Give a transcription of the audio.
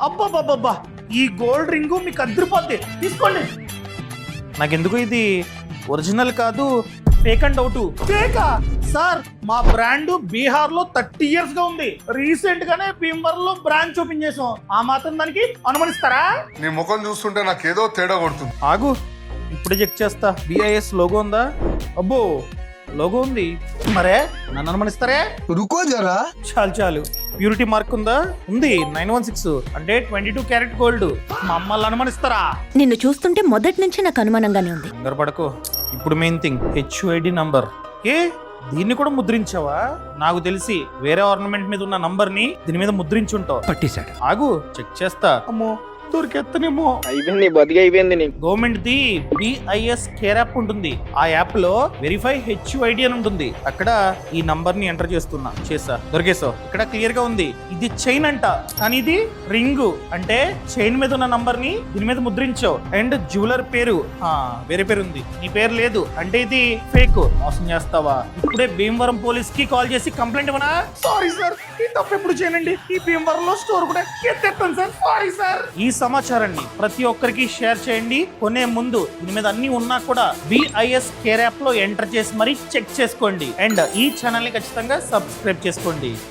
అబ్బబ్బబ్బబ్బా, ఈ gold ring మీకు అద్దరిపోద్ది, తీసుకోండి. నాకెందుకు ఇది ఒరిజినల్ కాదు, ఫేక్ అండ్ డౌట్. ఫేకా సార్? మా బ్రాండ్ బీహార్ లో 30 years గా ఉంది. రీసెంట్ గానే భీమవరంలో బ్రాంచ్ ఓపెన్ చేసాం. ఆ మాత్రం దానికి అనుమానిస్తారా? నీ ముఖం చూస్తుంటే నాకేదో తేడా కొడుతుంది. ఆగు, ఇప్పుడే చెక్ చేస్తా. BIS లోగో ఉందా? అబ్బో, లోగో ఉంది. మరే నన్ను అనుమానిస్తారే? రుకో జరా. చాలు. ప్యూరిటీ మార్క్ ఉందా? ఉంది. 916 అంటే 22 క్యారెట్ గోల్డ్. మమ్మల్ని అనుమానిస్తారా? నిన్ను చూస్తుంటే మొదటి నుంచి నాకు అనుమానంగానే ఉంది. కంగారు పడకు. ఇప్పుడు మెయిన్ థింగ్, HUID నంబర్. ఏ దీన్ని కూడా ముద్రించావా? నాకు తెలిసి వేరే ఆర్నమెంట్ మీద ఉన్న నంబర్ ని దీని మీద ముద్రించుంటావు. పట్టేశాడు. ఆగు, చెక్ చేస్తా. అమ్మో, దొరికెత్తనేమో. అయిపోయింది, బతికి అయిపోయింది నీకు. Government the BIS care app ఉంటుంది. ఆ యాప్ లో వెరిఫై HUID అని ఉంటుంది. అక్కడ ఈ నంబర్ ని ఎంటర్ చేసా. దొరికేసావు. ఇక్కడ క్లియర్ గా ఉంది, ఇది చైన్ అంట, కానీ ఇది రింగ్. అంటే చైన్ మీద ఉన్న నంబర్ ని దీని మీద ముద్రించావు. అండ్ జ్యువెలర్ పేరు వేరే పేరు ఉంది, నీ పేరు లేదు. అంటే ఇది ఫేక్. మోసం చేస్తావా? ఇప్పుడే భీమవరం పోలీస్ కి కాల్ చేసి కంప్లైంట్ ఇవ్వనా? సారీ సార్, ఈ తప్పు ఎప్పుడు చేయనండి. ఈ భీమవరంలో స్టోర్ కూడా ఎత్తేస్తాను సార్. Sorry sir. ఈ సమాచారాన్ని ప్రతి ఒక్కరికి షేర్ చేయండి. కొనే ముందు దీని మీద అన్ని ఉన్నా కూడా BIS కేర్ యాప్ లో ఎంటర్ చేసి మరీ చెక్ చేసుకోండి. అండ్ ఈ ఛానల్ ని ఖచ్చితంగా సబ్స్క్రైబ్ చేసుకోండి.